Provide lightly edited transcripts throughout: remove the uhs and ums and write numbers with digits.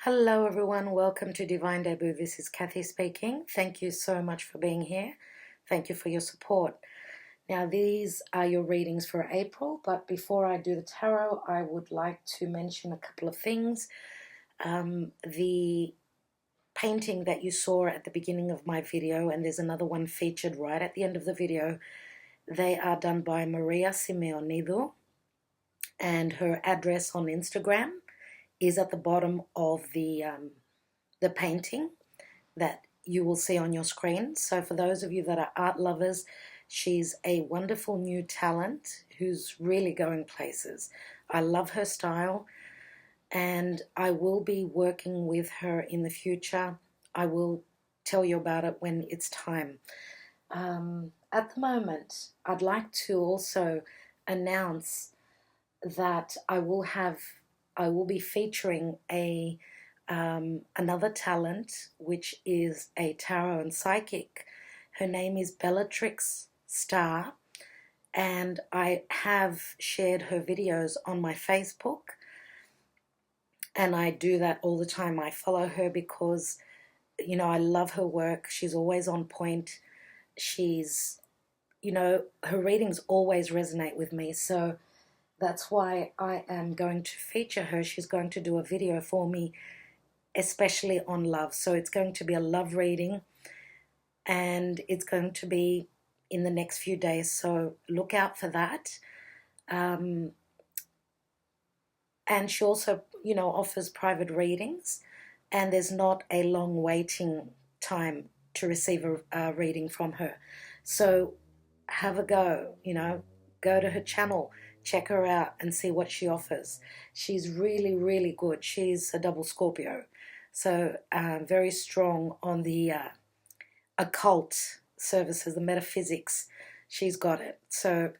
Hello everyone, welcome to Divine Debut. This is Kathy speaking. Thank you so much for being here. Thank you for your support. Now these are your readings for April, but before I do the tarot, I would like to mention a couple of things. The painting that you saw at the beginning of my video, and there's another one featured right at the end of the video, they are done by Maria Simeonido, and her address on Instagram is at the bottom of the painting that you will see on your screen. So for those of you that are art lovers, she's a wonderful new talent who's really going places. I love her style, and I will be working with her in the future. I will tell you about it when it's time. At the moment, I'd like to also announce that I will be featuring another talent, which is a tarot and psychic. Her name is Bellatrix Star, and I have shared her videos on my Facebook, and I do that all the time. I follow her because, you know, I love her work. She's always on point. She's, you know, her readings always resonate with me, so that's why I am going to feature her. She's going to do a video for me, especially on love. So it's going to be a love reading, and it's going to be in the next few days. So look out for that. And she also, you know, offers private readings, and there's not a long waiting time to receive a reading from her. So have a go, you know, go to her channel, check her out and see what she offers. She's really, really good. She's a double Scorpio, so very strong on the occult services, the metaphysics. She's got it. So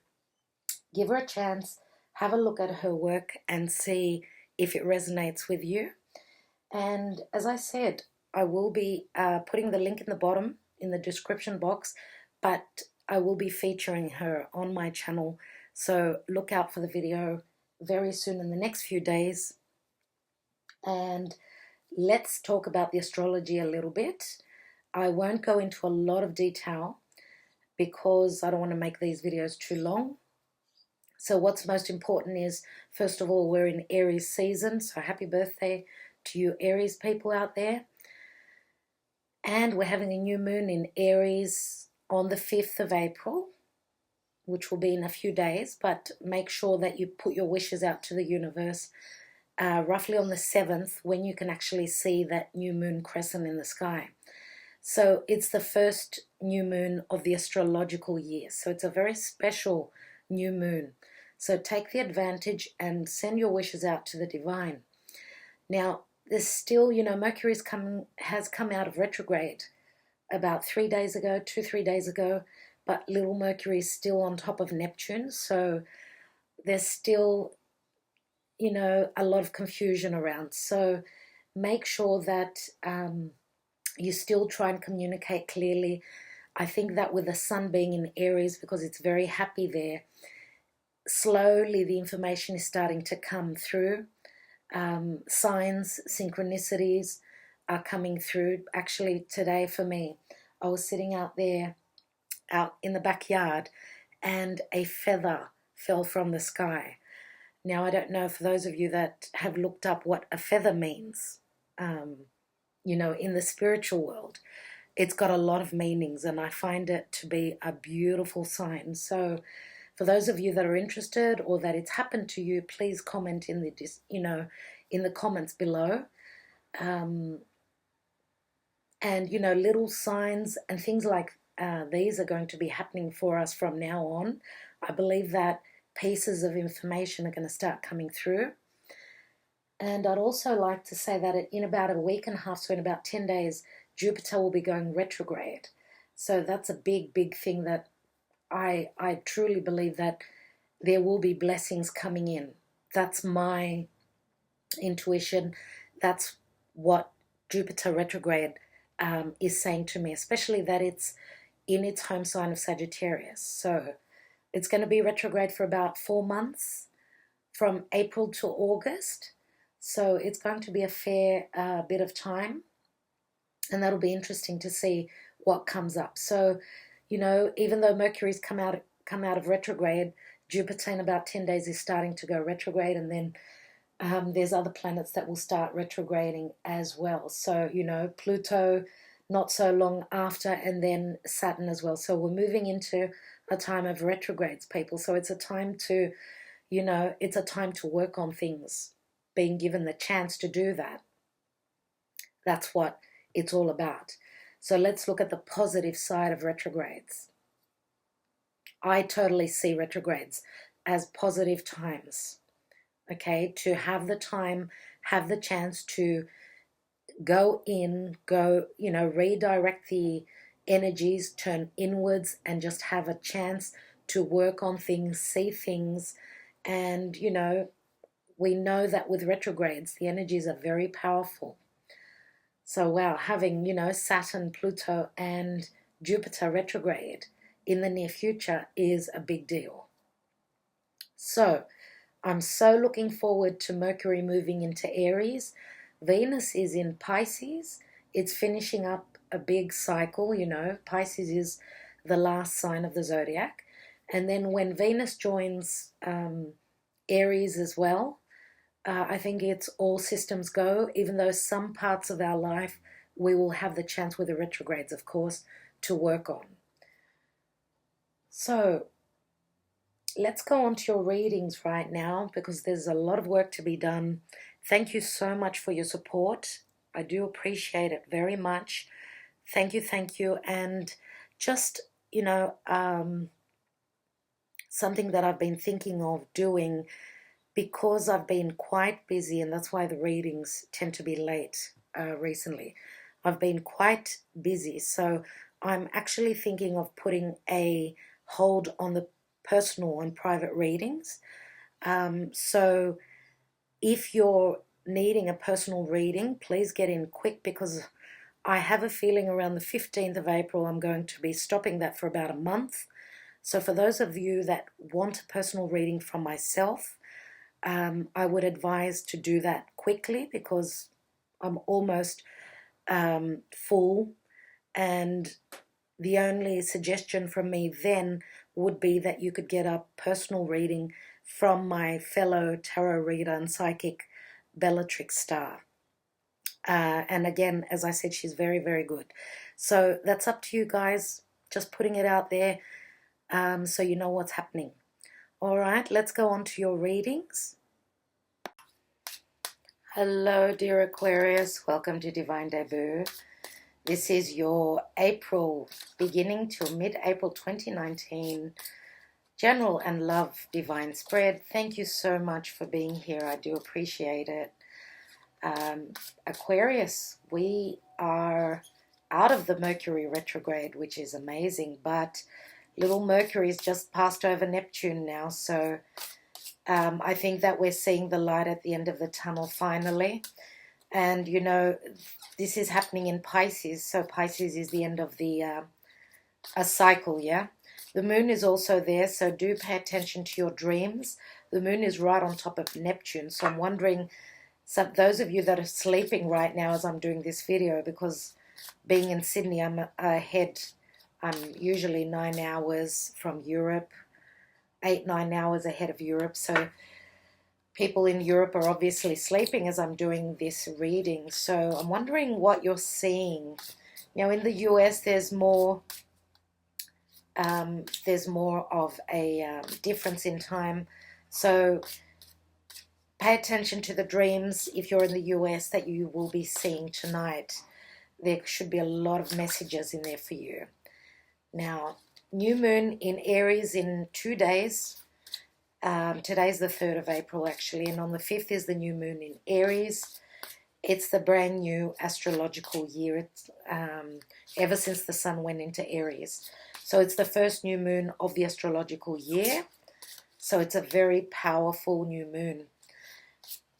give her a chance, have a look at her work and see if it resonates with you. And as I said, I will be putting the link in the bottom in the description box, but I will be featuring her on my channel. So look out for the video very soon in the next few days. And let's talk about the astrology a little bit. I won't go into a lot of detail because I don't want to make these videos too long. So what's most important is, first of all, we're in Aries season. So happy birthday to you Aries people out there. And we're having a new moon in Aries on the 5th of April. Which will be in a few days, but make sure that you put your wishes out to the universe roughly on the 7th, when you can actually see that new moon crescent in the sky. So it's the first new moon of the astrological year, so it's a very special new moon. So take the advantage and send your wishes out to the divine. Now there's still, you know, Mercury has come out of retrograde about 3 days ago, 2-3 days ago. But little Mercury is still on top of Neptune, so there's still, you know, a lot of confusion around. So make sure that you still try and communicate clearly. I think that with the sun being in Aries, because it's very happy there, slowly the information is starting to come through. Signs, synchronicities are coming through. Actually, today for me, I was sitting out there, out in the backyard, and a feather fell from the sky. Now I don't know, for those of you that have looked up what a feather means, you know, in the spiritual world, it's got a lot of meanings, and I find it to be a beautiful sign. So for those of you that are interested or that it's happened to you, please comment in the, you know, in the comments below. And you know, little signs and things like these are going to be happening for us from now on. I believe that pieces of information are going to start coming through. And I'd also like to say that in about a week and a half, so in about 10 days, Jupiter will be going retrograde. So that's a big, big thing that I truly believe that there will be blessings coming in. That's my intuition. That's what Jupiter retrograde is saying to me, especially that it's in its home sign of Sagittarius. So it's going to be retrograde for about 4 months, from April to August. So it's going to be a fair bit of time, and that'll be interesting to see what comes up. So, you know, even though Mercury's come out of retrograde, Jupiter in about 10 days is starting to go retrograde, and then there's other planets that will start retrograding as well. So, you know, Pluto not so long after, and then Saturn as well. So we're moving into a time of retrogrades, people. So it's a time to, you know, it's a time to work on things, being given the chance to do that. That's what it's all about. So let's look at the positive side of retrogrades. I totally see retrogrades as positive times, okay, to have the time, have the chance to go in, you know, redirect the energies, turn inwards, and just have a chance to work on things, see things. And, you know, we know that with retrogrades, the energies are very powerful. So, wow, having, you know, Saturn, Pluto, and Jupiter retrograde in the near future is a big deal. So, I'm so looking forward to Mercury moving into Aries. Venus is in Pisces. It's finishing up a big cycle, you know. Pisces is the last sign of the zodiac. And then when Venus joins Aries as well, I think it's all systems go, even though some parts of our life we will have the chance with the retrogrades, of course, to work on. So let's go on to your readings right now, because there's a lot of work to be done. Thank you so much for your support. I do appreciate it very much. Thank you. And just, you know, something that I've been thinking of doing, because I've been quite busy, and that's why the readings tend to be late recently. I've been quite busy, so I'm actually thinking of putting a hold on the personal and private readings. So if you're needing a personal reading, please get in quick, because I have a feeling around the 15th of April I'm going to be stopping that for about a month. So for those of you that want a personal reading from myself, I would advise to do that quickly, because I'm almost full, and the only suggestion from me then would be that you could get a personal reading from my fellow tarot reader and psychic Bellatrix Star. And again, as I said, she's very, very good. So that's up to you guys, just putting it out there so you know what's happening. All right, let's go on to your readings. Hello, dear Aquarius. Welcome to Divine Debut. This is your April, beginning till mid-April 2019, general and love divine spread. Thank you so much for being here. I do appreciate it. Aquarius, we are out of the Mercury retrograde, which is amazing, but little Mercury's just passed over Neptune now, so I think that we're seeing the light at the end of the tunnel finally. And, you know, this is happening in Pisces, so Pisces is the end of the a cycle, yeah? The moon is also there, so do pay attention to your dreams. The moon is right on top of Neptune, so I'm wondering, so those of you that are sleeping right now as I'm doing this video, because being in Sydney, I'm ahead, I'm usually 9 hours from Europe, 8-9 hours ahead of Europe, so people in Europe are obviously sleeping as I'm doing this reading. So I'm wondering what you're seeing. You know, in the US, there's more of a difference in time. So pay attention to the dreams if you're in the US that you will be seeing tonight. There should be a lot of messages in there for you. Now, new moon in Aries in 2 days. Today's the 3rd of April, actually, and on the 5th is the new moon in Aries. It's the brand new astrological year. It's ever since the sun went into Aries. So it's the first new moon of the astrological year. So it's a very powerful new moon.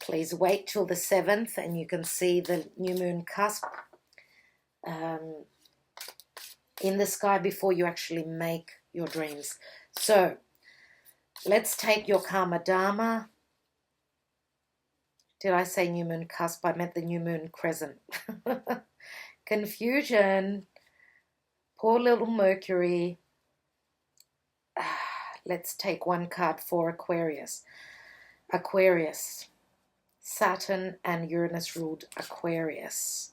Please wait till the 7th and you can see the new moon cusp in the sky before you actually make your dreams. So let's take your Karma Dharma Did I say new moon cusp? I meant the new moon crescent. Confusion. Poor little Mercury. Let's take one card for Aquarius. Aquarius. Saturn and Uranus ruled Aquarius.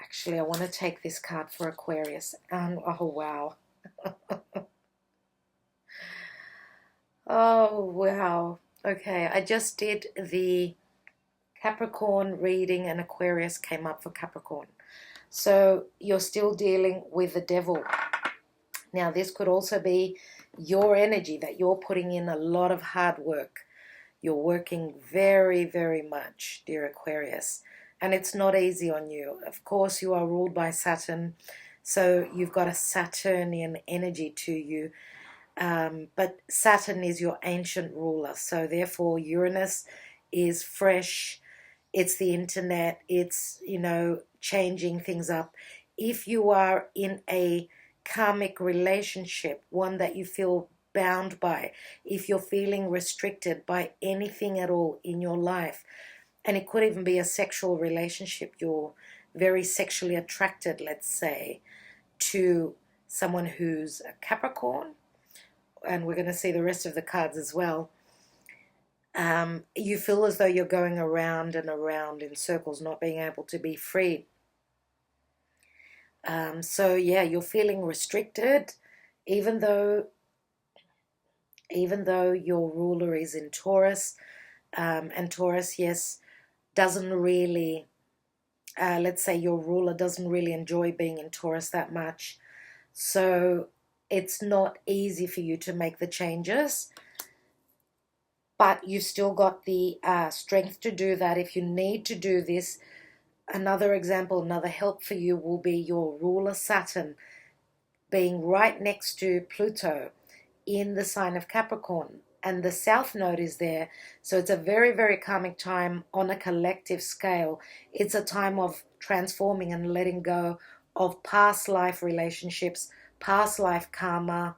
Actually, I want to take this card for Aquarius. Oh, wow. Oh, wow. Okay, I just did the Capricorn reading and Aquarius came up for Capricorn. So you're still dealing with the devil. Now, this could also be your energy that you're putting in a lot of hard work. You're working very, very much, dear Aquarius. And it's not easy on you. Of course, you are ruled by Saturn. So you've got a Saturnian energy to you. But Saturn is your ancient ruler. So therefore, Uranus is fresh. It's the internet. It's, changing things up. If you are in a karmic relationship, one that you feel bound by, if you're feeling restricted by anything at all in your life, and it could even be a sexual relationship, you're very sexually attracted, let's say, to someone who's a Capricorn, and we're going to see the rest of the cards as well. You feel as though you're going around and around in circles, not being able to be free. So yeah, you're feeling restricted, even though your ruler is in Taurus, and Taurus, yes, doesn't really, let's say your ruler doesn't really enjoy being in Taurus that much. So it's not easy for you to make the changes, but you've still got the strength to do that. If you need to do this, another example, another help for you will be your ruler Saturn being right next to Pluto in the sign of Capricorn. And the South Node is there. So it's a very, very karmic time on a collective scale. It's a time of transforming and letting go of past life relationships, past life karma.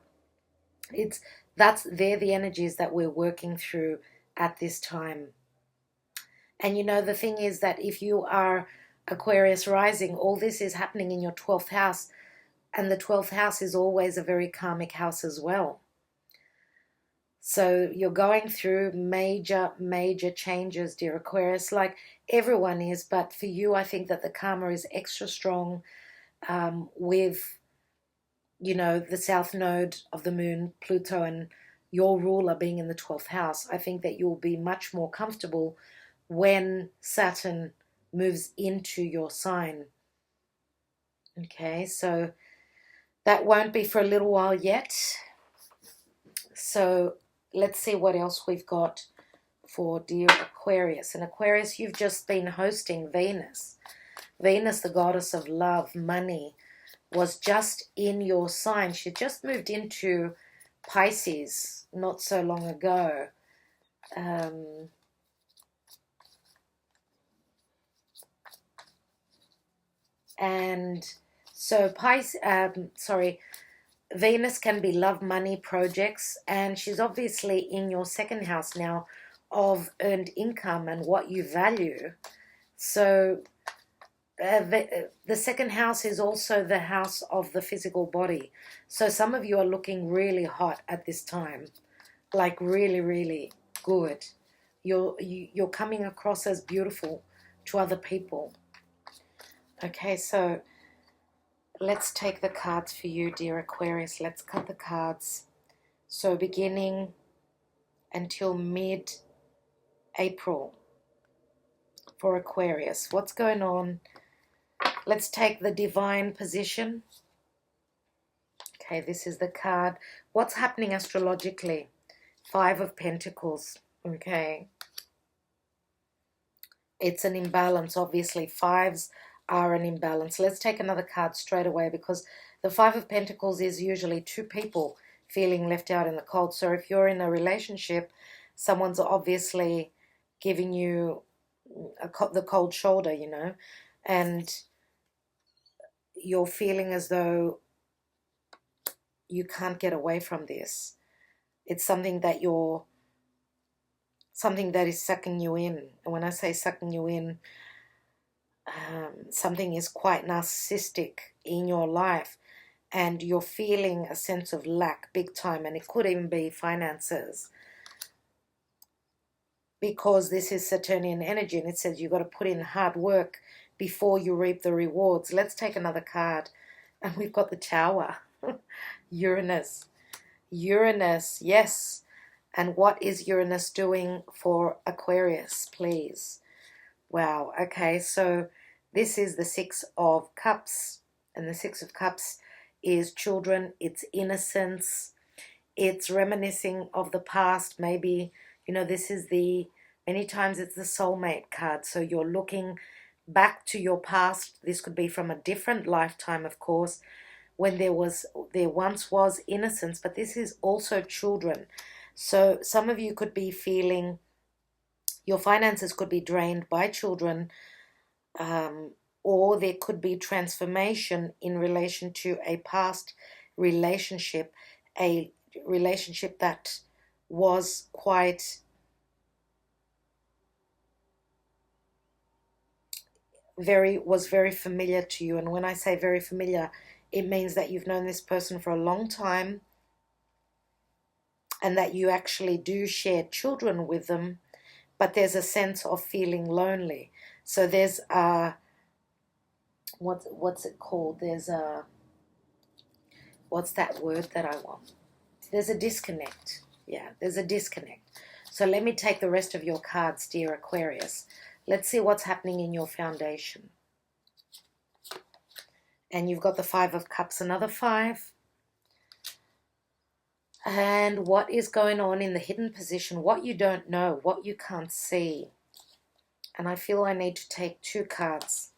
They're the energies that we're working through at this time. And the thing is that if you are Aquarius rising, all this is happening in your 12th house. And the 12th house is always a very karmic house as well. So you're going through major, major changes, dear Aquarius, like everyone is. But for you, I think that the karma is extra strong with, the South Node of the moon, Pluto, and your ruler being in the 12th house. I think that you'll be much more comfortable when Saturn moves into your sign. Okay, so that won't be for a little while yet. So let's see what else we've got for dear Aquarius. And Aquarius, you've just been hosting Venus. Venus, the goddess of love, money, was just in your sign. She just moved into Pisces not so long ago. And so Venus can be love, money, projects, and she's obviously in your second house now of earned income and what you value. So the second house is also the house of the physical body. So some of you are looking really hot at this time, like really, really good. You're coming across as beautiful to other people. Okay, so let's take the cards for you, dear Aquarius. Let's cut the cards. So beginning until mid-April for Aquarius. What's going on? Let's take the divine position. Okay, this is the card. What's happening astrologically? 5 of Pentacles. Okay. It's an imbalance, obviously. 5s are an imbalance. Let's take another card straight away, because the 5 of Pentacles is usually 2 people feeling left out in the cold. So if you're in a relationship, someone's obviously giving you the cold shoulder, and you're feeling as though you can't get away from this. It's something that you're something that is sucking you in. And when I say sucking you in, something is quite narcissistic in your life, and you're feeling a sense of lack big time, and it could even be finances, because this is Saturnian energy, and it says you've got to put in hard work before you reap the rewards. Let's take another card, and we've got the Tower. Uranus. Uranus, yes. And what is Uranus doing for Aquarius, please? Wow, okay, so this is the Six of Cups, and the Six of Cups is children, it's innocence, it's reminiscing of the past. Maybe, you know, this is many times it's the soulmate card, so you're looking back to your past. This could be from a different lifetime, of course, when there once was innocence, but this is also children. So some of you could be feeling your finances could be drained by children, or there could be transformation in relation to a past relationship, a relationship that was very familiar to you. And when I say very familiar, it means that you've known this person for a long time, and that you actually do share children with them, but there's a sense of feeling lonely. So there's what's it called? There's what's that word that I want? There's a disconnect. Yeah, there's a disconnect. So let me take the rest of your cards, dear Aquarius. Let's see what's happening in your foundation. And you've got the Five of Cups, another five. And what is going on in the hidden position, what you don't know, what you can't see. And I feel I need to take two cards.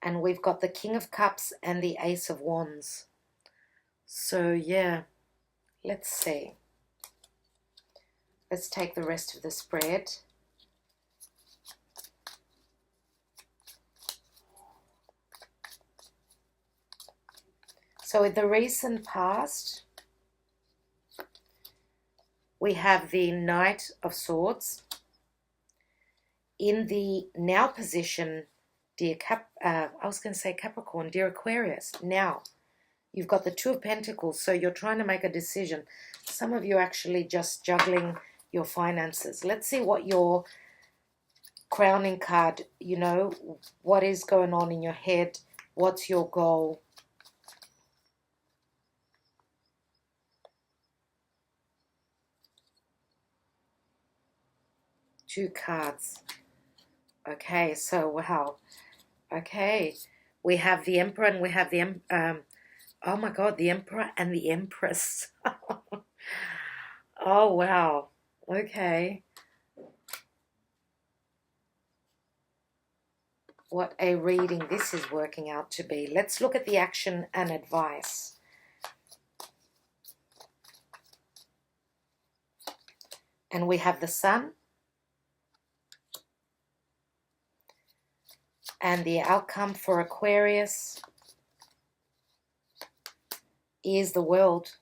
And we've got the King of Cups and the Ace of Wands. So yeah, let's see. Let's take the rest of the spread. So in the recent past, we have the Knight of Swords. In the now position, dear Capricorn, dear Aquarius, now you've got the Two of Pentacles, so you're trying to make a decision. Some of you are actually just juggling your finances. Let's see what your crowning card, you know, what is going on in your head, what's your goal. Two cards. Okay, so wow. Okay, we have the Emperor and we have the oh my God, the Emperor and the Empress. Oh wow. Okay. What a reading this is working out to be. Let's look at the action and advice. And we have the Sun. And the outcome for Aquarius is the World.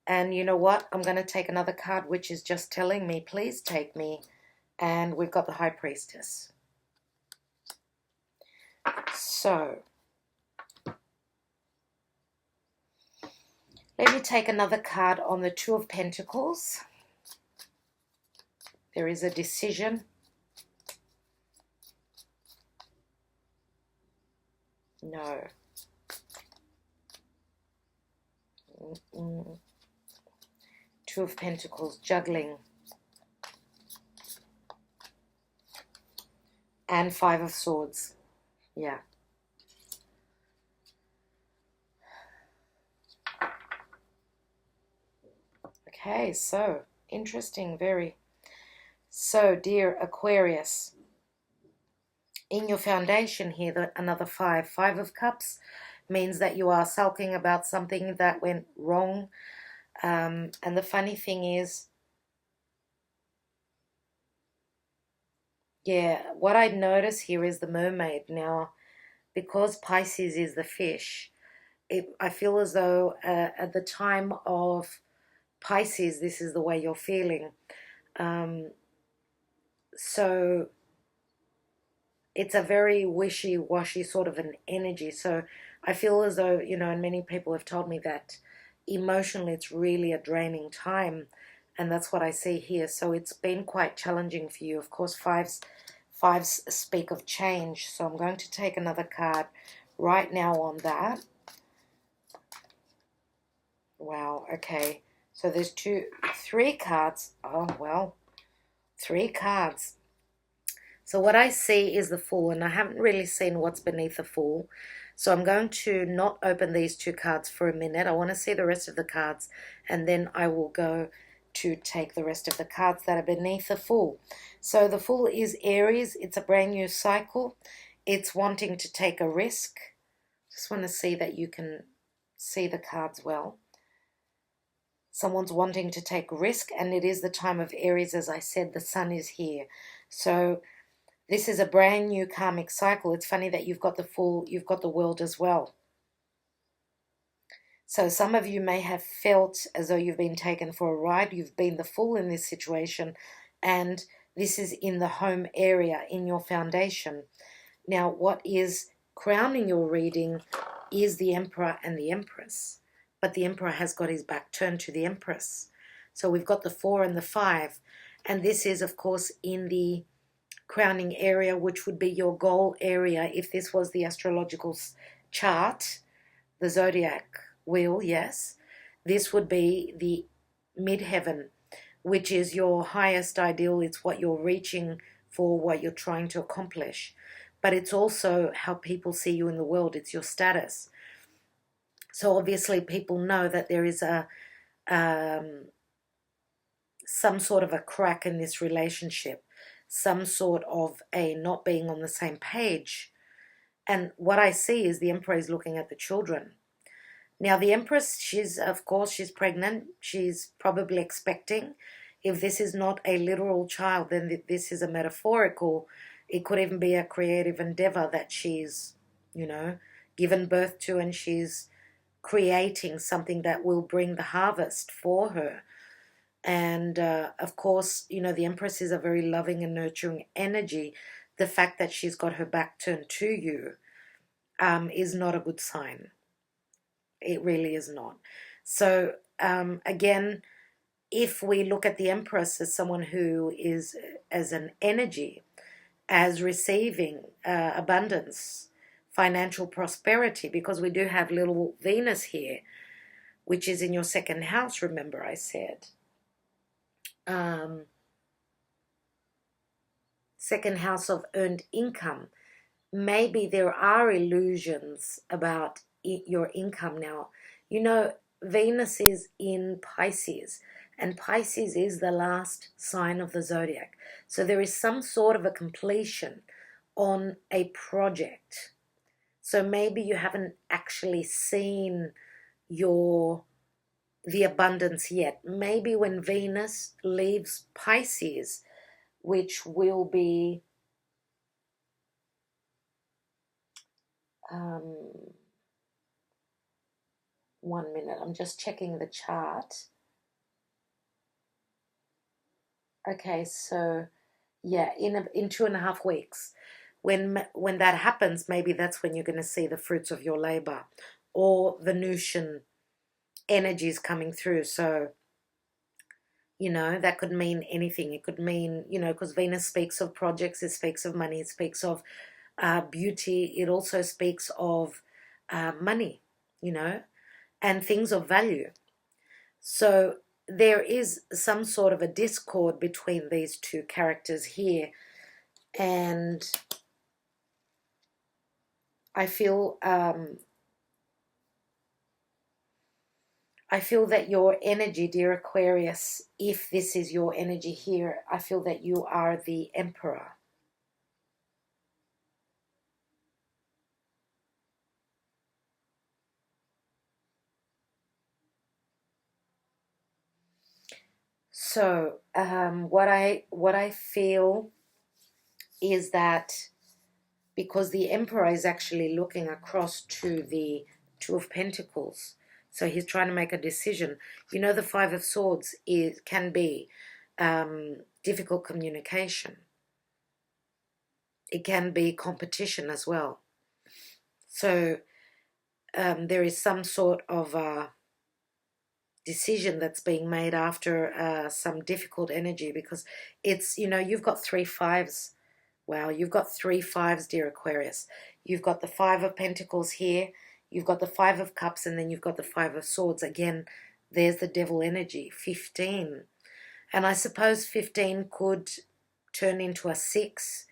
And you know what? I'm going to take another card which is just telling me, please take me. And we've got the High Priestess. So, let me take another card on the Two of Pentacles. There is a decision. No. Two of Pentacles, juggling. And Five of Swords. Yeah. Okay, so interesting, very. So, dear Aquarius, in your foundation here, another five. Five of Cups means that you are sulking about something that went wrong. And the funny thing is, yeah, what I notice here is the Mermaid. Now, because Pisces is the fish, I feel as though at the time of Pisces, this is the way you're feeling. So it's a very wishy-washy sort of an energy. So I feel as though, you know, and many people have told me that emotionally it's really a draining time, and that's what I see here. So it's been quite challenging for you. Of course, fives speak of change. So I'm going to take another card right now on that. Wow, okay. So there's three cards. Oh, well, three cards. So what I see is the Fool, and I haven't really seen what's beneath the Fool. So I'm going to not open these two cards for a minute. I want to see the rest of the cards, and then I will go to take the rest of the cards that are beneath the Fool. So the Fool is Aries. It's a brand new cycle. It's wanting to take a risk. Just want to see that you can see the cards well. Someone's wanting to take risk, and it is the time of Aries. As I said, the sun is here. So this is a brand new karmic cycle. It's funny that you've got the Fool, you've got the World as well. So some of you may have felt as though you've been taken for a ride. You've been the Fool in this situation, and this is in the home area, in your foundation. Now, what is crowning your reading is the Emperor and the Empress, but the Emperor has got his back turned to the Empress. So we've got the 4 and the 5, and this is, of course, in the crowning area, which would be your goal area if this was the astrological chart, the zodiac wheel. Yes, this would be the midheaven, which is your highest ideal. It's what you're reaching for, what you're trying to accomplish, but it's also how people see you in the world. It's your status. So obviously people know that there is some sort of a crack in this relationship, some sort of a not being on the same page. And what I see is the Emperor is looking at the children. Now the Empress, she's pregnant. She's probably expecting. If this is not a literal child, then this is a metaphorical. It could even be a creative endeavor that she's, you know, given birth to, and she's creating something that will bring the harvest for her. And of course, you know, the Empress is a very loving and nurturing energy. The fact that she's got her back turned to you is not a good sign. It really is not. So again, if we look at the Empress as someone who is, as an energy, as receiving abundance, financial prosperity, because we do have little Venus here, which is in your second house, remember I said. Second house of earned income. Maybe there are illusions about your income now. You know, Venus is in Pisces, and Pisces is the last sign of the zodiac. So there is some sort of a completion on a project. So maybe you haven't actually seen the abundance yet. Maybe when Venus leaves Pisces, which will be 1 minute. I'm just checking the chart. Okay, so yeah, in 2.5 weeks, when that happens, maybe that's when you're going to see the fruits of your labor, or Venusian energies coming through. So, you know, that could mean anything. It could mean, you know, because Venus speaks of projects, it speaks of money, it speaks of beauty, it also speaks of money, you know, and things of value. So there is some sort of a discord between these two characters here, and I feel that your energy, dear Aquarius, if this is your energy here, I feel that you are the Emperor. So what I feel is that because the Emperor is actually looking across to the Two of Pentacles, so he's trying to make a decision. You know, the Five of Swords can be difficult communication. it can be competition as well. So there is some sort of decision that's being made after some difficult energy, because it's, you've got 3 5s. Wow, you've got 3 5s, dear Aquarius. You've got the 5 of Pentacles here, you've got the 5 of Cups, and then you've got the 5 of Swords. Again, there's the devil energy, 15. And I suppose 15 could turn into a 6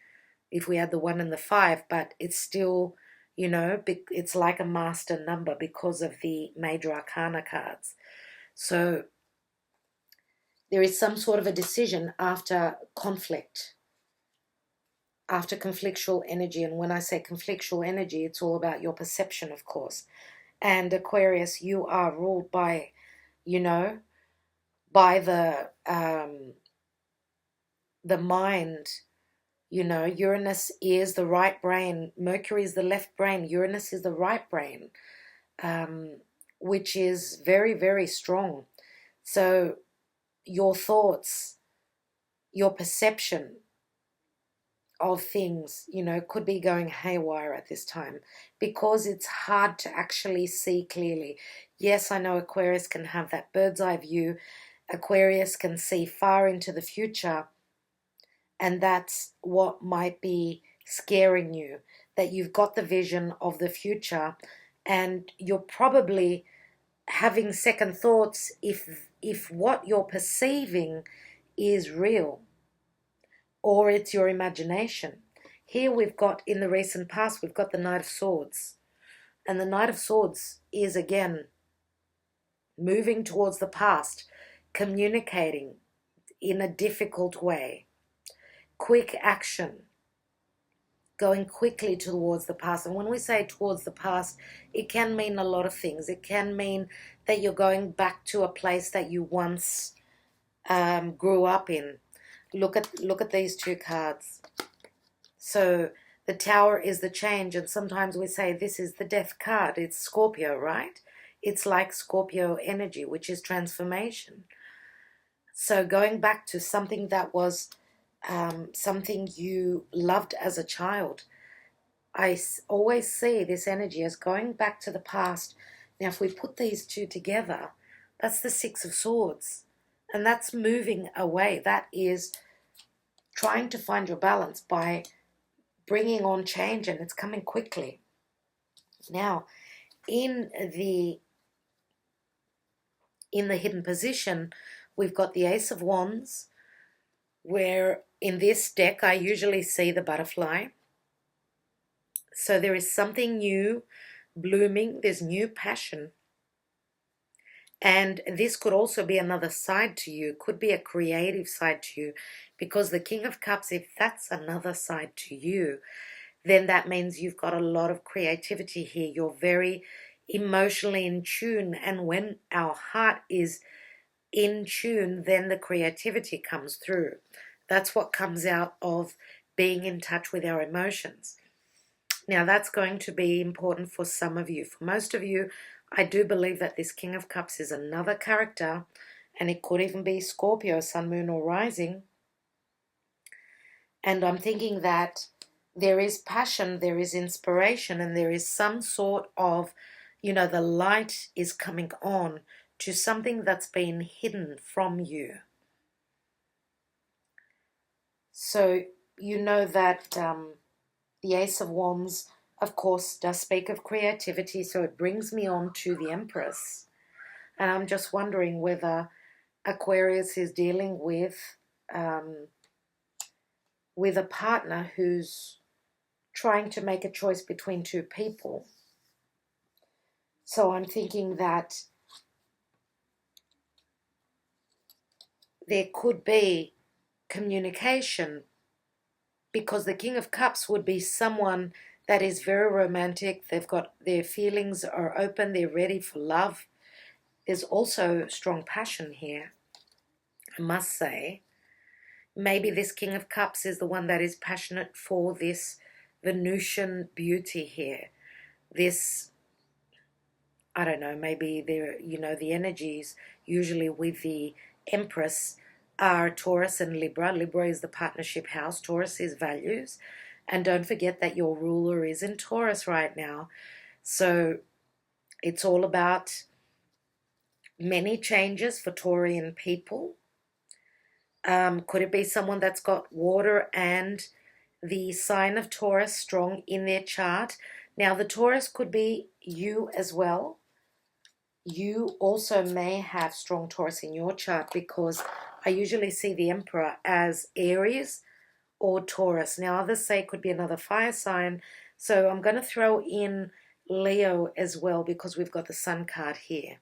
if we had the 1 and the 5, but it's still, it's like a master number because of the major arcana cards. So there is some sort of a decision after conflict, after conflictual energy. And when I say conflictual energy, it's all about your perception, of course. And Aquarius, you are ruled by, by the mind. Uranus is the right brain, Mercury is the left brain, Uranus is the right brain, which is very, very strong. So your thoughts, your perception of things, could be going haywire at this time, because it's hard to actually see clearly. Yes, I know Aquarius can have that bird's eye view. Aquarius can see far into the future, and that's what might be scaring you, that you've got the vision of the future, and you're probably having second thoughts if what you're perceiving is real, or it's your imagination. Here we've got, in the recent past, we've got the Knight of Swords. And the Knight of Swords is, again, moving towards the past, communicating in a difficult way, quick action, going quickly towards the past. And when we say towards the past, it can mean a lot of things. It can mean that you're going back to a place that you once grew up in. Look at these 2 cards. So the Tower is the change, and sometimes we say this is the Death card. It's Scorpio, right? It's like Scorpio energy, which is transformation. So going back to something that was something you loved as a child. I always see this energy as going back to the past. Now, if we put these 2 together, that's the 6 of Swords. And that's moving away. That is trying to find your balance by bringing on change, and it's coming quickly. Now, in the hidden position, we've got the Ace of Wands, where in this deck I usually see the butterfly. So there is something new blooming, there's new passion. And this could also be another side to you, could be a creative side to you, because the King of Cups, if that's another side to you, then that means you've got a lot of creativity here. You're very emotionally in tune, and when our heart is in tune, then the creativity comes through. That's what comes out of being in touch with our emotions. Now, that's going to be important for some of you. For most of you, I do believe that this King of Cups is another character, and it could even be Scorpio, Sun, Moon, or Rising. And I'm thinking that there is passion, there is inspiration, and there is some sort of, the light is coming on to something that's been hidden from you. So you know that the Ace of Wands, of course, does speak of creativity, so it brings me on to the Empress. And I'm just wondering whether Aquarius is dealing with a partner who's trying to make a choice between 2 people. So I'm thinking that there could be communication, because the King of Cups would be someone that is very romantic. They've got, their feelings are open, they're ready for love. There's also strong passion here, I must say. Maybe this King of Cups is the one that is passionate for this Venusian beauty here. This, I don't know, maybe the energies usually with the Empress are Taurus and Libra. Libra is the partnership house. Taurus is values. And don't forget that your ruler is in Taurus right now. So it's all about many changes for Taurian people. Could it be someone that's got water and the sign of Taurus strong in their chart? Now, the Taurus could be you as well. You also may have strong Taurus in your chart, because I usually see the Emperor as Aries or Taurus. Now, others say it could be another fire sign. So I'm going to throw in Leo as well, because we've got the Sun card here.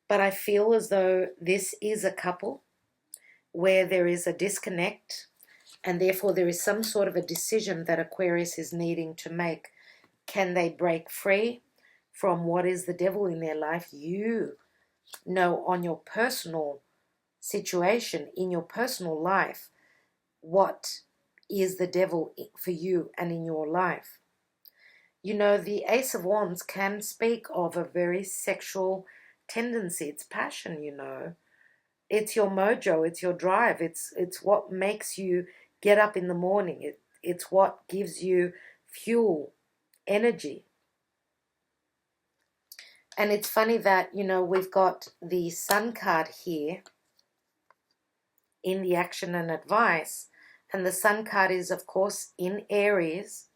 But I feel as though this is a couple where there is a disconnect, and therefore there is some sort of a decision that Aquarius is needing to make. Can they break free from what is the devil in their life? You know, on your personal situation, in your personal life, what is the devil for you and in your life. You know, the Ace of Wands can speak of a very sexual tendency. It's passion, you know. It's your mojo, it's your drive, it's what makes you get up in the morning. It's what gives you fuel, energy. And it's funny that, you know, we've got the Sun card here in the action and advice, and the Sun card is, of course, in Aries.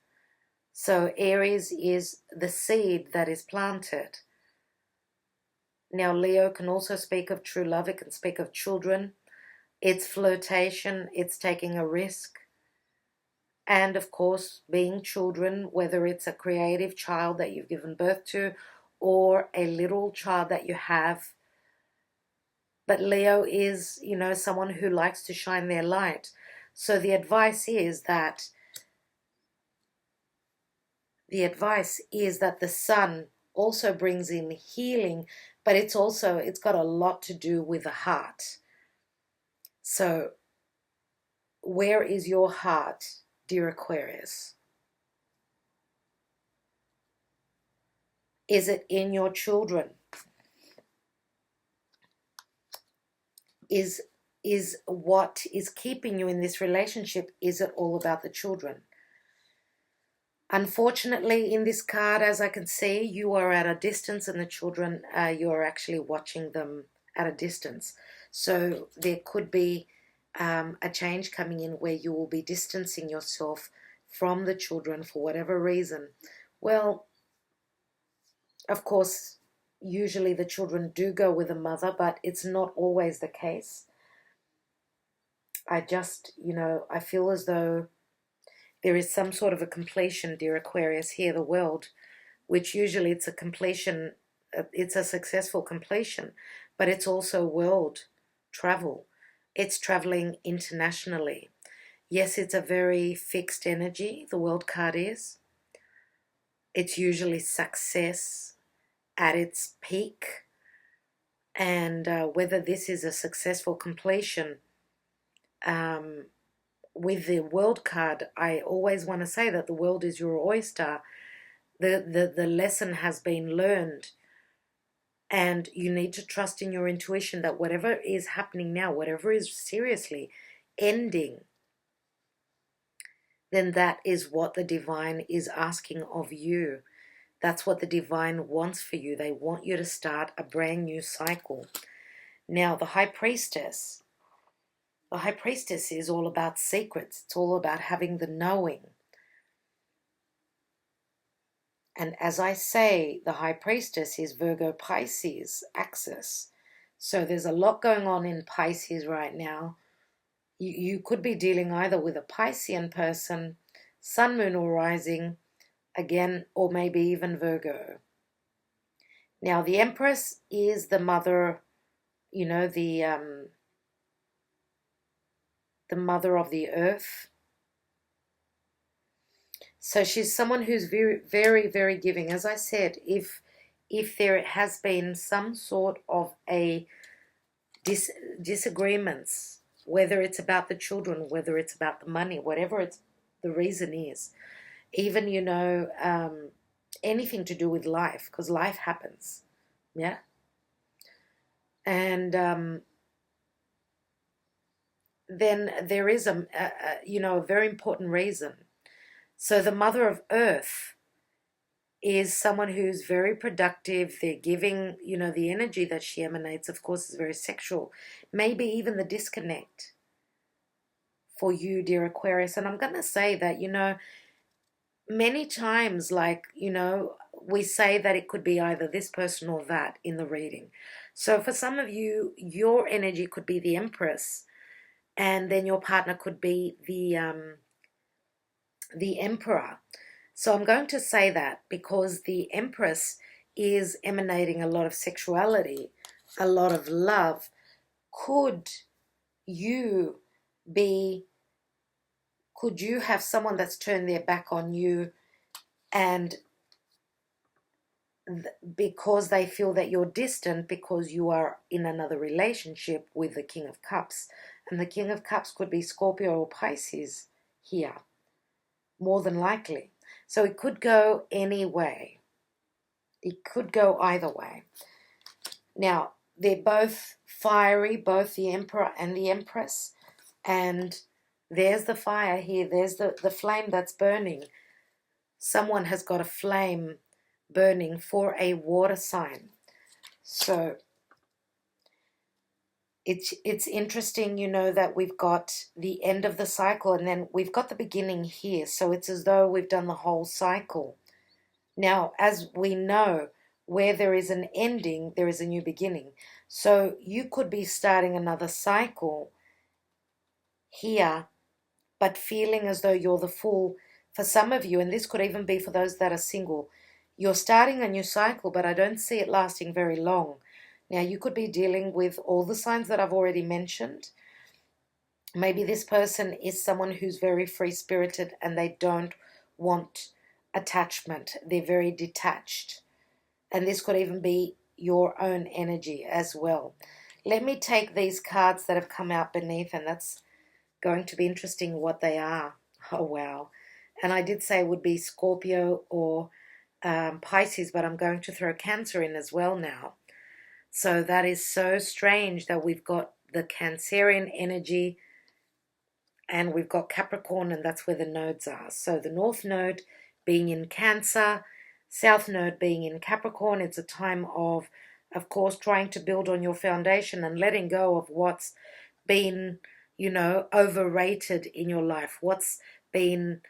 So Aries is the seed that is planted. Now, Leo can also speak of true love. It can speak of children. It's flirtation. It's taking a risk. And, of course, being children, whether it's a creative child that you've given birth to or a little child that you have. But Leo is, you know, someone who likes to shine their light. So the advice is that the sun also brings in healing, but it's got a lot to do with the heart. So where is your heart, dear Aquarius? Is it in your children? Is what is keeping you in this relationship, is it all about the children? Unfortunately, in this card, as I can see, you are at a distance, and the children, you are actually watching them at a distance. So there could be a change coming in where you will be distancing yourself from the children for whatever reason. Well, of course, usually the children do go with a mother, but it's not always the case. I just, you know, I feel as though there is some sort of a completion, dear Aquarius, here, the world, which usually it's a completion, it's a successful completion, but it's also world travel. It's traveling internationally. Yes, it's a very fixed energy, the world card is. It's usually success at its peak. And whether this is a successful completion, with the world card, I always want to say that the world is your oyster. The lesson has been learned, and you need to trust in your intuition that whatever is happening now, whatever is seriously ending, then that is what the divine is asking of you. That's what the divine wants for you. They want you to start a brand new cycle. Now, the High Priestess is all about secrets. It's all about having the knowing. And as I say, the High Priestess is Virgo Pisces axis. So there's a lot going on in Pisces right now. You could be dealing either with a Piscean person, Sun, Moon, or Rising, again, or maybe even Virgo. Now, the Empress is the mother, you know, the mother of the earth. So she's someone who's very, very, very giving. As I said, if there has been some sort of a disagreements, whether it's about the children, whether it's about the money, whatever the reason is, even, you know, anything to do with life, because life happens, yeah? And then there is a very important reason. So the Mother of Earth is someone who's very productive. They're giving, the energy that she emanates, of course, is very sexual. Maybe even the disconnect for you, dear Aquarius. And I'm going to say that, many times, like, we say that it could be either this person or that in the reading. So for some of you, your energy could be the Empress, and then your partner could be the Emperor. So I'm going to say that because the Empress is emanating a lot of sexuality, a lot of love. Could you have someone that's turned their back on you, and because they feel that you're distant because you are in another relationship with the King of Cups? And the King of Cups could be Scorpio or Pisces here, more than likely. So it could go any way. It could go either way. Now, they're both fiery, both the Emperor and the Empress. And there's the fire here. There's the flame that's burning. Someone has got a flame burning for a water sign. So it's interesting, that we've got the end of the cycle and then we've got the beginning here. So it's as though we've done the whole cycle. Now, as we know, where there is an ending, there is a new beginning. So you could be starting another cycle here, but feeling as though you're the fool for some of you, and this could even be for those that are single. You're starting a new cycle, but I don't see it lasting very long. Now, you could be dealing with all the signs that I've already mentioned. Maybe this person is someone who's very free-spirited and they don't want attachment. They're very detached. And this could even be your own energy as well. Let me take these cards that have come out beneath, and that's going to be interesting what they are. Oh, wow. And I did say it would be Scorpio or Pisces, but I'm going to throw Cancer in as well now. So that is so strange that we've got the Cancerian energy and we've got Capricorn, and that's where the nodes are. So the North Node being in Cancer, South Node being in Capricorn. It's a time of course, trying to build on your foundation and letting go of what's been, overrated in your life, what's been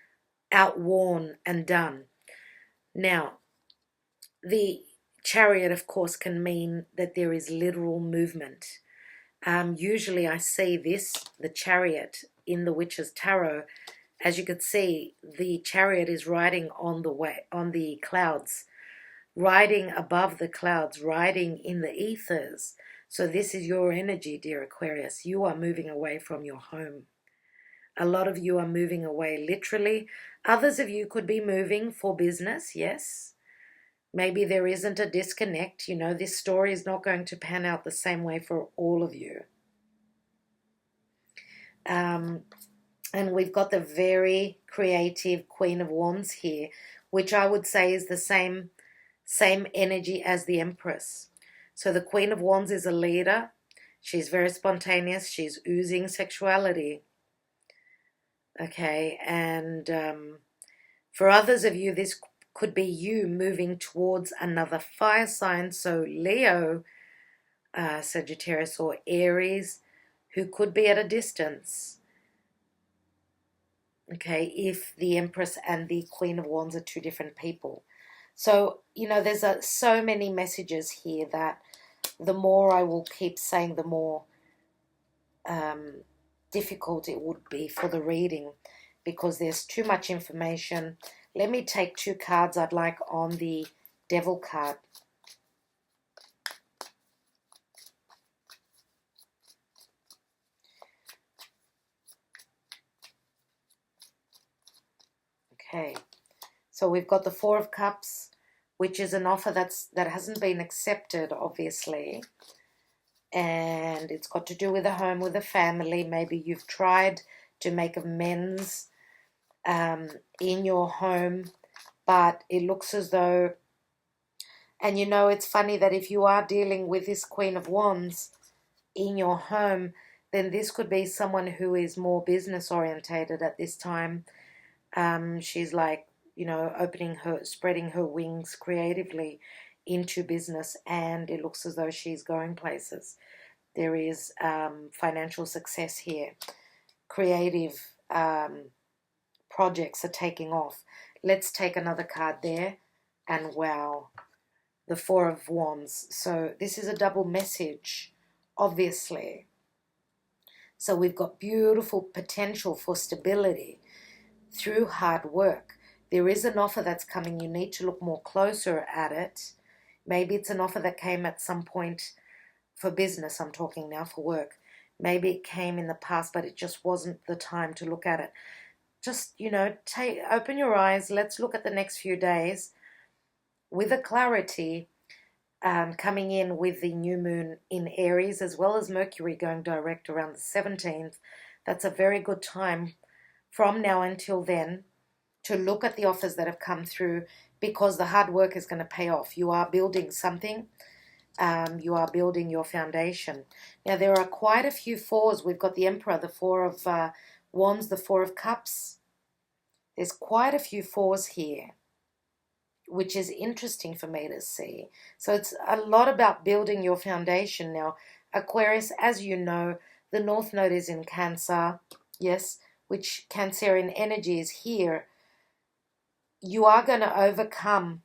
outworn and done. Now, the Chariot, of course, can mean that there is literal movement. Usually I see the Chariot, in the Witch's Tarot. As you can see, the Chariot is riding on the clouds, riding above the clouds, riding in the ethers. So this is your energy, dear Aquarius. You are moving away from your home. A lot of you are moving away literally. Others of you could be moving for business, yes. Maybe there isn't a disconnect. This story is not going to pan out the same way for all of you. And we've got the very creative Queen of Wands here, which I would say is the same energy as the Empress. So the Queen of Wands is a leader. She's very spontaneous. She's oozing sexuality. Okay, and for others of you, this could be you moving towards another fire sign. So Leo, Sagittarius, or Aries, who could be at a distance. Okay, if the Empress and the Queen of Wands are two different people. So, there's so many messages here that the more I will keep saying, the more difficult it would be for the reading because there's too much information. Let me take two cards I'd like on the Devil card. Okay, so we've got the Four of Cups, which is an offer that hasn't been accepted, obviously. And it's got to do with a home, with a family. Maybe you've tried to make amends in your home, but it looks as though, and it's funny that if you are dealing with this Queen of Wands in your home, then this could be someone who is more business orientated at this time. She's like, you know, spreading her wings creatively into business, and it looks as though she's going places. There is financial success here. Creative projects are taking off. Let's take another card there, and wow, the Four of Wands. So this is a double message, obviously. So we've got beautiful potential for stability through hard work. There is an offer that's coming. You need to look more closer at it. Maybe it's an offer that came at some point for business. I'm talking now for work. Maybe it came in the past, but it just wasn't the time to look at it. Just, you know, open your eyes. Let's look at the next few days with a clarity coming in with the new moon in Aries, as well as Mercury going direct around the 17th. That's a very good time from now until then to look at the offers that have come through, because the hard work is going to pay off. You are building something. You are building your foundation. Now, there are quite a few fours. We've got the Emperor, the Four of Wands, the Four of Cups. There's quite a few fours here, which is interesting for me to see. So it's a lot about building your foundation now. Aquarius, as you know, the North Node is in Cancer, yes, which Cancerian energy is here. You are going to overcome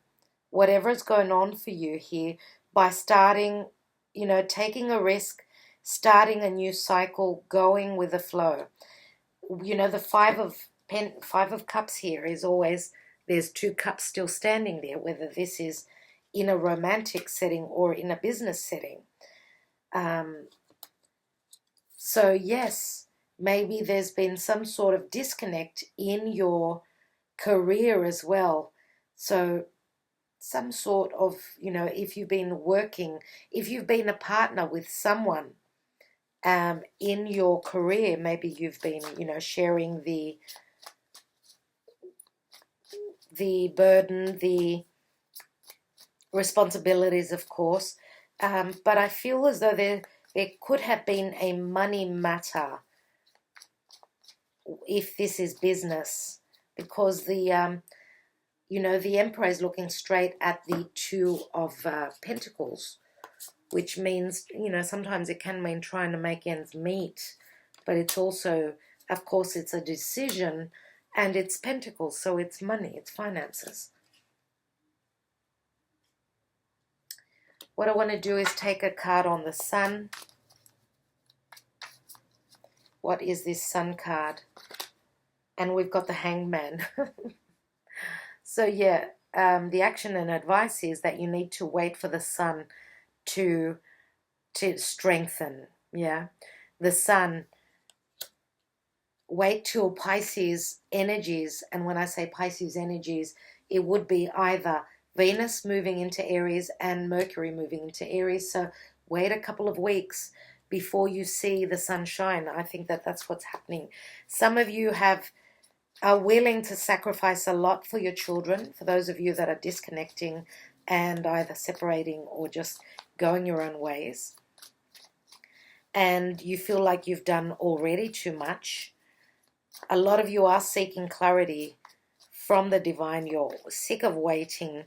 whatever is going on for you here by starting, you know, taking a risk, starting a new cycle, going with the flow. You know, the Five of Cups here is always, there's two cups still standing there, whether this is in a romantic setting or in a business setting. So yes, maybe there's been some sort of disconnect in your career as well. So some sort of, you know, if you've been working, if you've been a partner with someone in your career, maybe you've been, you know, sharing the burden, the responsibilities, of course. But I feel as though there could have been a money matter if this is business, because the you know, the Emperor is looking straight at the Two of Pentacles, which means, you know, sometimes it can mean trying to make ends meet, but it's also, of course, it's a decision, and it's Pentacles, so it's money, it's finances. What I want to do is take a card on the Sun. What is this Sun card? And we've got the Hangman. So yeah, the action and advice is that you need to wait for the Sun to strengthen. Yeah, the Sun. Wait till Pisces energies, and when I say Pisces energies, it would be either Venus moving into Aries and Mercury moving into Aries. So wait a couple of weeks before you see the sunshine. I think that that's what's happening. Some of you are willing to sacrifice a lot for your children, for those of you that are disconnecting and either separating or just going your own ways. And you feel like you've done already too much. A lot of you are seeking clarity from the divine. You're sick of waiting.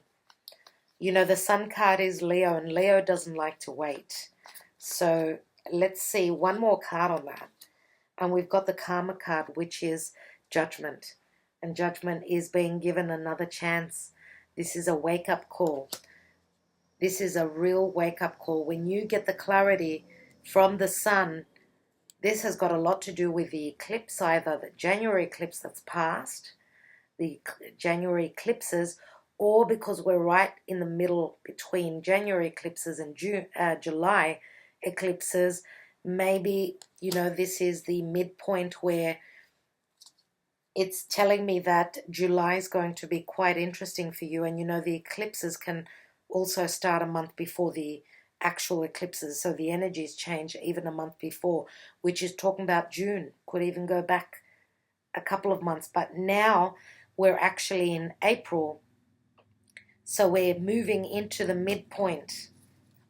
You know, the Sun card is Leo, and Leo doesn't like to wait. So let's see one more card on that. And we've got the Karma card, which is Judgment. And Judgment is being given another chance. This is a wake-up call. This is a real wake-up call. When you get the clarity from the Sun, this has got a lot to do with the eclipse, either the January eclipse that's passed, the January eclipses, or because we're right in the middle between January eclipses and July eclipses. Maybe, you know, this is the midpoint where it's telling me that July is going to be quite interesting for you. And, you know, the eclipses can also start a month before the actual eclipses. So the energies change even a month before, which is talking about June. Could even go back a couple of months. But now we're actually in April. So we're moving into the midpoint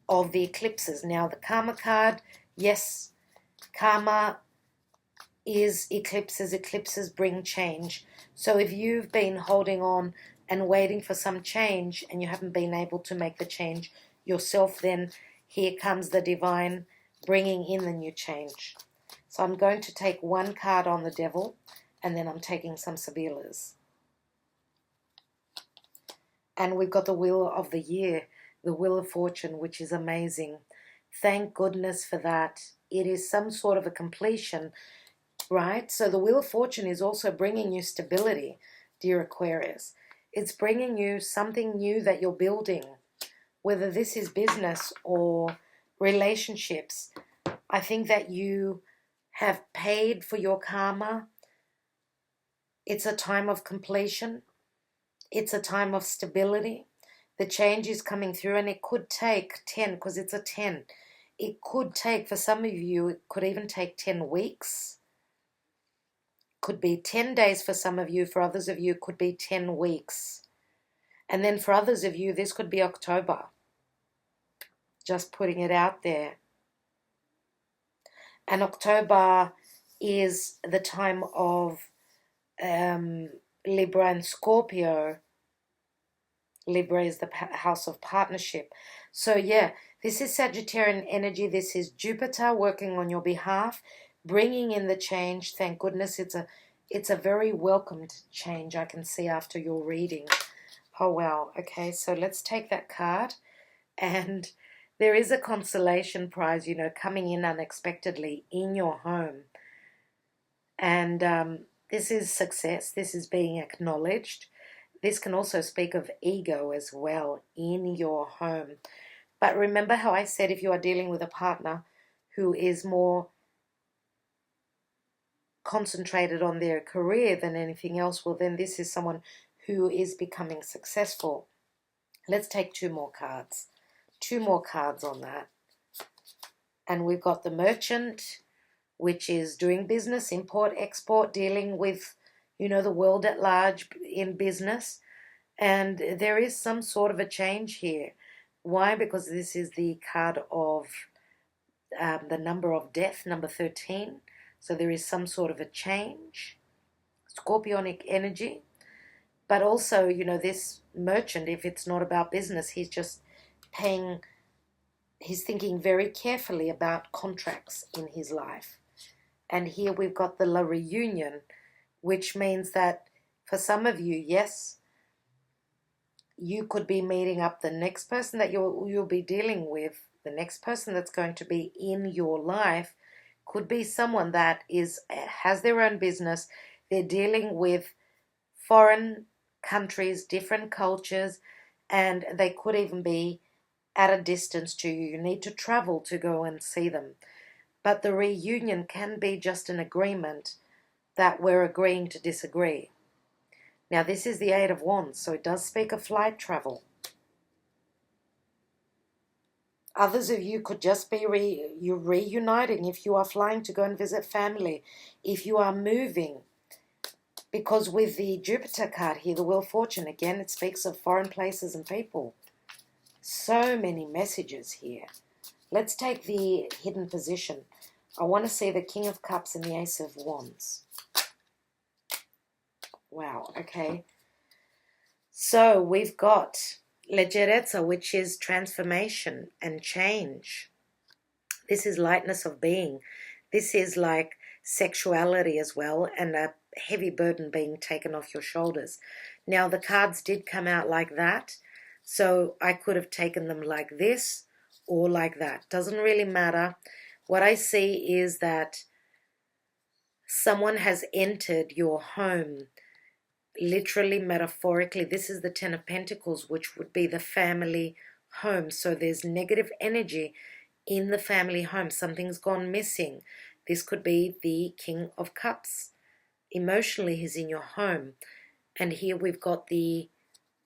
of the eclipses. Now the Karma card, yes, Karma is eclipses. Eclipses bring change. So if you've been holding on and waiting for some change and you haven't been able to make the change yourself, then here comes the divine bringing in the new change. So I'm going to take one card on the devil, and then I'm taking some Sibillas. And we've got the Wheel of the Year, the Wheel of Fortune, which is amazing. Thank goodness for that. It is some sort of a completion, right? So the Wheel of Fortune is also bringing you stability, dear Aquarius. It's bringing you something new that you're building, whether this is business or relationships. I think that you have paid for your karma. It's a time of completion. It's a time of stability. The change is coming through, and it could take 10, because it's a 10. It could take, for some of you, it could even take 10 weeks. Could be 10 days for some of you. For others of you, it could be 10 weeks. And then for others of you, this could be October. Just putting it out there. And October is the time of Libra and Scorpio. Libra is the house of partnership. So yeah, this is Sagittarian energy. This is Jupiter working on your behalf, bringing in the change. Thank goodness it's a very welcomed change, I can see after your reading. Oh wow. Okay, so let's take that card. And there is a consolation prize, coming in unexpectedly in your home. And this is success. This is being acknowledged. This can also speak of ego as well in your home. But remember how I said, if you are dealing with a partner who is more concentrated on their career than anything else, well, then this is someone who is becoming successful. Let's take two more cards. Two more cards on that. And we've got the Merchant, which is doing business, import, export, dealing with, the world at large in business. And there is some sort of a change here. Why? Because this is the card of the number of death, number 13. So there is some sort of a change. Scorpionic energy. But also, this merchant, if it's not about business, he's just he's thinking very carefully about contracts in his life. And here we've got the La Reunion, which means that for some of you, yes, you could be meeting up the next person that you'll be dealing with. The next person that's going to be in your life could be someone that has their own business. They're dealing with foreign countries, different cultures, and they could even be at a distance to you. You need to travel to go and see them. But the reunion can be just an agreement that we're agreeing to disagree. Now, this is the Eight of Wands, so it does speak of flight travel. Others of you could just be reuniting if you are flying to go and visit family, if you are moving. Because with the Jupiter card here, the Wheel of Fortune, again, it speaks of foreign places and people. So many messages here. Let's take the hidden position. I want to see the King of Cups and the Ace of Wands. Wow, okay. So we've got leggerezza, which is transformation and change. This is lightness of being. This is like sexuality as well, and a heavy burden being taken off your shoulders. Now, the cards did come out like that, so I could have taken them like this or like that. Doesn't really matter. What I see is that someone has entered your home, literally, metaphorically. This is the Ten of Pentacles, which would be the family home. So there's negative energy in the family home. Something's gone missing. This could be the King of Cups. Emotionally, he's in your home. And here we've got the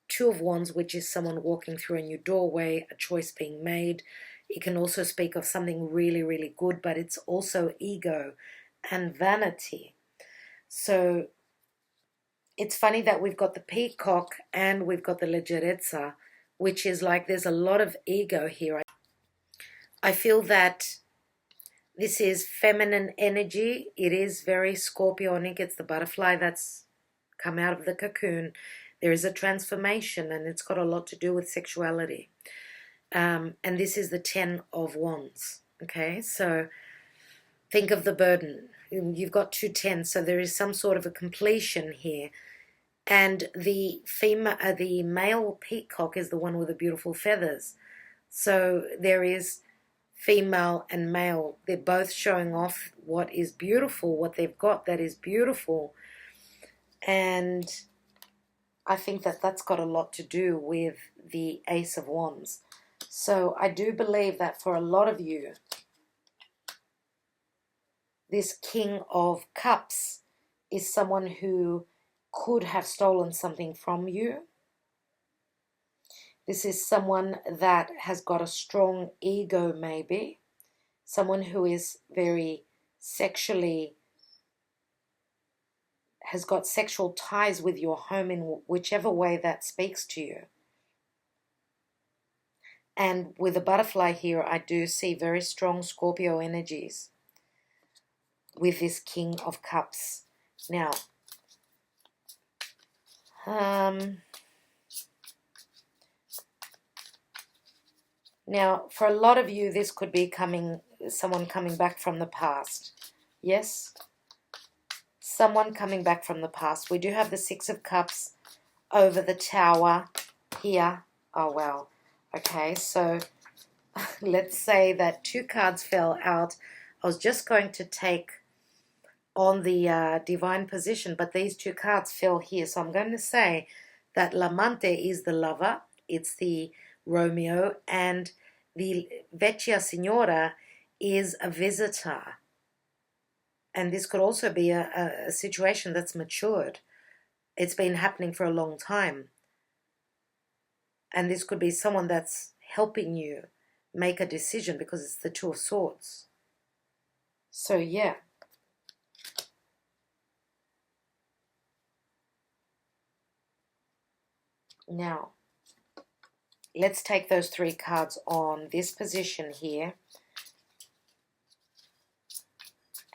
Two of Wands, which is someone walking through a new doorway, a choice being made. It can also speak of something really, really good, but it's also ego and vanity. So it's funny that we've got the Peacock and we've got the leggerezza, which is like there's a lot of ego here. I feel that This is feminine energy. It is very scorpionic. It's the butterfly that's come out of the cocoon. There is a transformation, and it's got a lot to do with sexuality. And this is the 10 of Wands. Okay, so think of the burden. You've got two tens, so there is some sort of a completion here. And the male peacock is the one with the beautiful feathers. So there is female and male. They're both showing off what is beautiful, what they've got that is beautiful. And I think that that's got a lot to do with the Ace of Wands. So I do believe that for a lot of you, this King of Cups is someone who could have stolen something from you. This is someone that has got a strong ego, maybe. Someone who is very sexually, has got sexual ties with your home in whichever way that speaks to you. And with the butterfly here, I do see very strong Scorpio energies with this King of Cups. Now, for a lot of you, this could be someone coming back from the past. Yes? Someone coming back from the past. We do have the Six of Cups over the Tower here. Oh, wow. Okay, so let's say that two cards fell out. I was just going to take on the divine position, but these two cards fell here. So I'm going to say that l'amante is the lover. It's the Romeo, and the Vecchia Signora is a visitor. And this could also be a situation that's matured. It's been happening for a long time. And this could be someone that's helping you make a decision, because it's the Two of Swords. So, yeah. Now, let's take those three cards on this position here.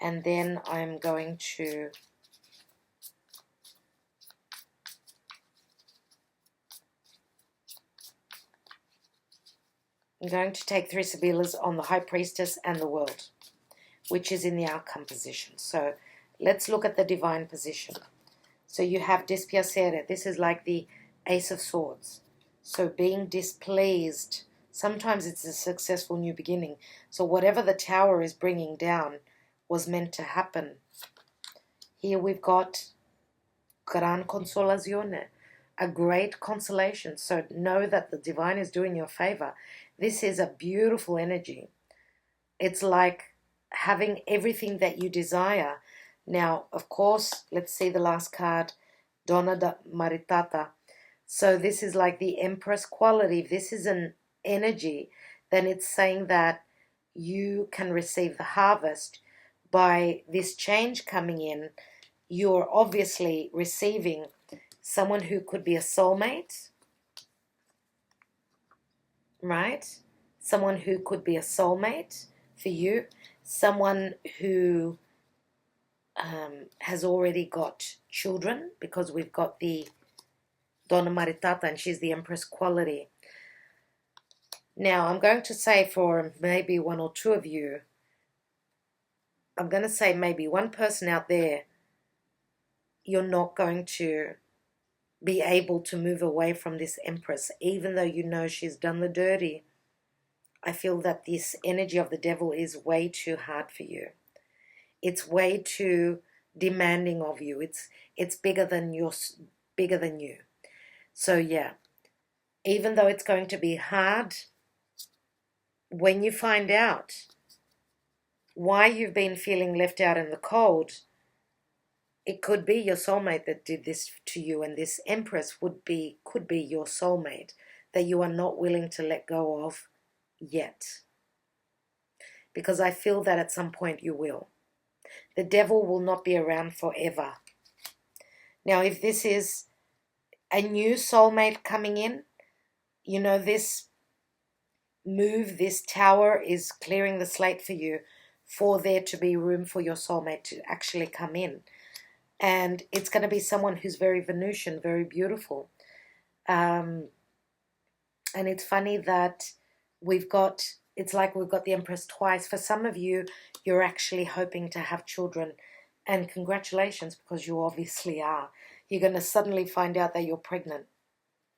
And then I'm going to take three Sibillas on the High Priestess and the World, which is in the outcome position. So let's look at the divine position. So you have dispiacere. This is like the Ace of Swords. So being displeased, sometimes it's a successful new beginning. So whatever the Tower is bringing down was meant to happen. Here we've got gran consolazione, a great consolation. So know that the divine is doing you a favor. This is a beautiful energy. It's like having everything that you desire. Now, of course, let's see the last card, Donna da Maritata. So this is like the Empress quality. If this is an energy, then it's saying that you can receive the harvest. By this change coming in, you're obviously receiving someone who could be a soulmate, right? Someone who could be a soulmate for you, someone who has already got children, because we've got the Donna Maritata and she's the Empress quality. Now, I'm going to say for maybe one or two of you, I'm going to say maybe one person out there, you're not going to be able to move away from this Empress, even though you know she's done the dirty. I feel that this energy of the devil is way too hard for you. It's way too demanding of you. It's bigger than you. So yeah, even though it's going to be hard, when you find out why you've been feeling left out in the cold, it could be your soulmate that did this to you, and this Empress could be your soulmate that you are not willing to let go of yet. Because I feel that at some point you will. The devil will not be around forever. Now, if this is a new soulmate coming in, you know, this move, this Tower is clearing the slate for you for there to be room for your soulmate to actually come in. And it's going to be someone who's very Venusian, very beautiful. And it's funny that it's like we've got the Empress twice. For some of you, you're actually hoping to have children. And congratulations, because you obviously are. You're going to suddenly find out that you're pregnant.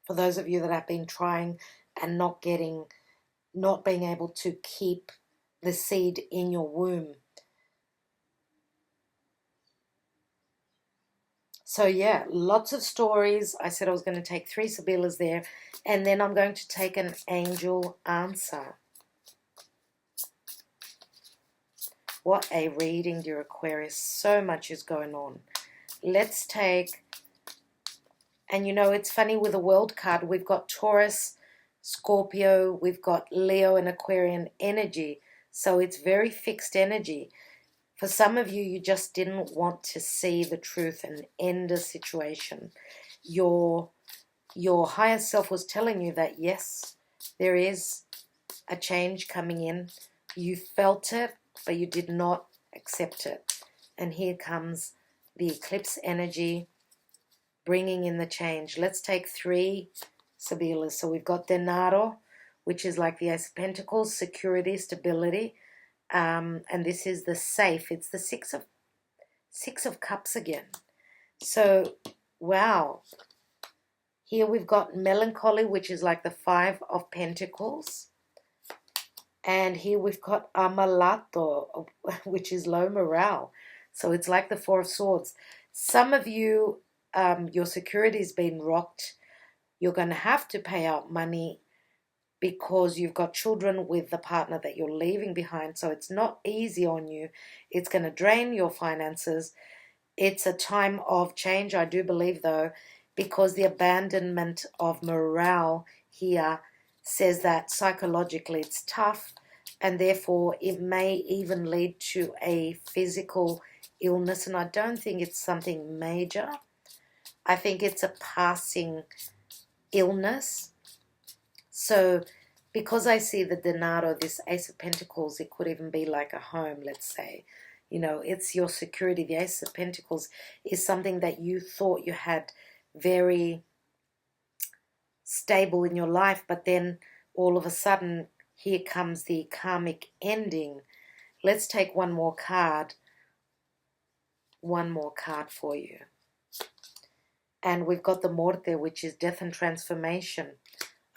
For those of you that have been trying and not being able to keep the seed in your womb. So yeah, lots of stories. I said I was going to take 3 Sibillas there, and then I'm going to take an angel answer. What a reading, dear Aquarius. So much is going on. Let's take, and you know, it's funny with the world card, we've got Taurus, Scorpio, we've got Leo and Aquarian energy. So it's very fixed energy. For some of you, you just didn't want to see the truth and end a situation. Your higher self was telling you that, yes, there is a change coming in. You felt it, but you did not accept it. And here comes the eclipse energy bringing in the change. Let's take 3 Sibillas. So we've got Denaro, which is like the Ace of Pentacles, security, stability. And this is the safe. It's the Six of Cups again. So, wow. Here we've got melancholy, which is like the 5 of Pentacles. And here we've got Amalato, which is low morale. So it's like the 4 of Swords. Some of you, your security's been rocked. You're going to have to pay out money because you've got children with the partner that you're leaving behind. So it's not easy on you. It's going to drain your finances. It's a time of change, I do believe, though, because the abandonment of morale here says that psychologically it's tough, and therefore it may even lead to a physical illness. And I don't think it's something major. I think it's a passing illness. So because I see the Denaro, this Ace of Pentacles, it could even be like a home, let's say. You know, it's your security. The Ace of Pentacles is something that you thought you had very stable in your life, but then all of a sudden, here comes the karmic ending. Let's take one more card. One more card for you. And we've got the Morte, which is death and transformation.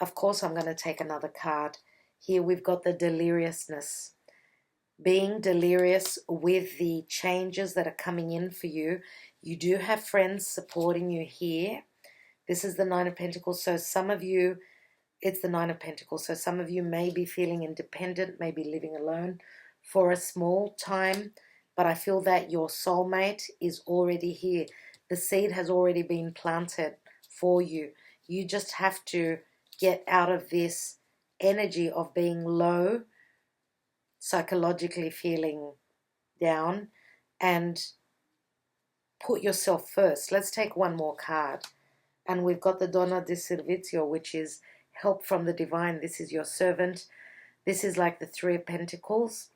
Of course, I'm going to take another card. Here we've got the deliriousness. Being delirious with the changes that are coming in for you. You do have friends supporting you here. This is the 9 of Pentacles. So some of you, it's the 9 of Pentacles. So some of you may be feeling independent, maybe living alone for a small time. But I feel that your soulmate is already here. The seed has already been planted for you. You just have to get out of this energy of being low, psychologically feeling down, and put yourself first. Let's take one more card. And we've got the Donna di Servizio, which is help from the divine. This is your servant. This is like the 3 of Pentacles.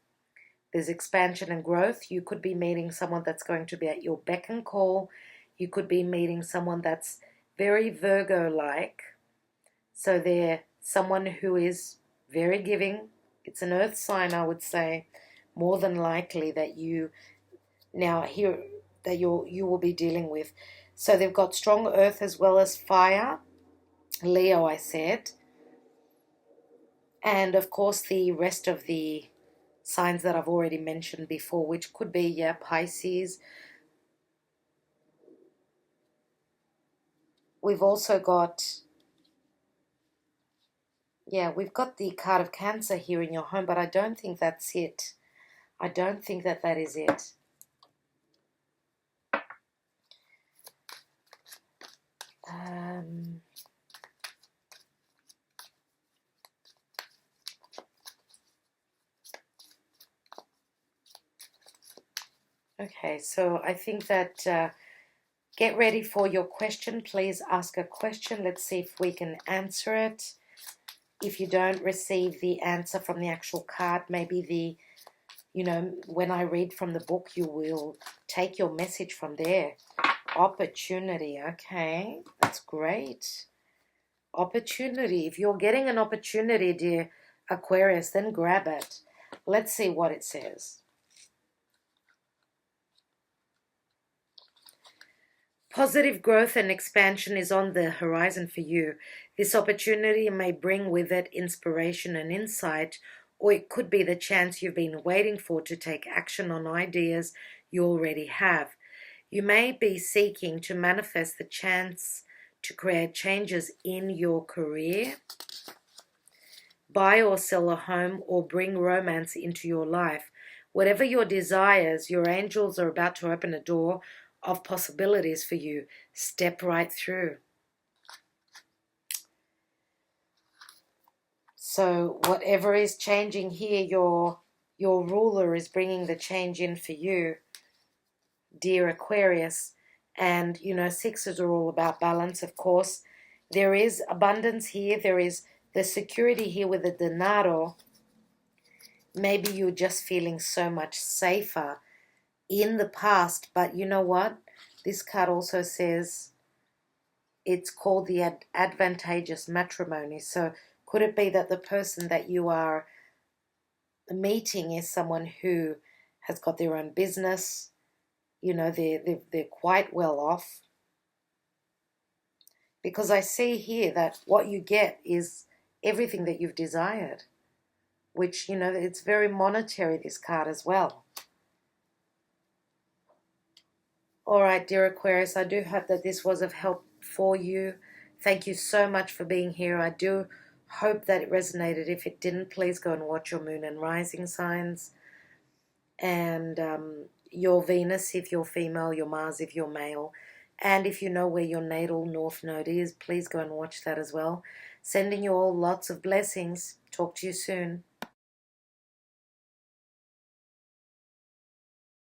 There's expansion and growth. You could be meeting someone that's going to be at your beck and call. You could be meeting someone that's very Virgo-like. So they're someone who is very giving. It's an earth sign, I would say, more than likely that you now here that you will be dealing with. So they've got strong earth as well as fire. Leo, I said. And of course the rest of the signs that I've already mentioned before, which could be, yeah, Pisces. We've also got, yeah, we've got the card of Cancer here in your home, but I don't think that's it. I don't think that that is it. Okay, so I think that get ready for your question. Please ask a question. Let's see if we can answer it. If you don't receive the answer from the actual card, maybe you know, when I read from the book, you will take your message from there. Opportunity, okay, that's great. Opportunity. If you're getting an opportunity, dear Aquarius, then grab it. Let's see what it says. Positive growth and expansion is on the horizon for you. This opportunity may bring with it inspiration and insight, or it could be the chance you've been waiting for to take action on ideas you already have. You may be seeking to manifest the chance to create changes in your career, buy or sell a home, or bring romance into your life. Whatever your desires, your angels are about to open a door of possibilities for you. Step right through. So whatever is changing here, your ruler is bringing the change in for you, dear Aquarius. And, you know, sixes are all about balance, of course. There is abundance here. There is the security here with the denaro. Maybe you're just feeling so much safer in the past, but you know what? This card also says it's called the advantageous matrimony. So could it be that the person that you are meeting is someone who has got their own business? You know, they're quite well off. Because I see here that what you get is everything that you've desired, which, you know, it's very monetary, this card as well. All right, dear Aquarius, I do hope that this was of help for you. Thank you so much for being here. I do hope that it resonated. If it didn't, please go and watch your moon and rising signs. And your Venus if you're female, your Mars if you're male. And if you know where your natal North Node is, please go and watch that as well. Sending you all lots of blessings. Talk to you soon.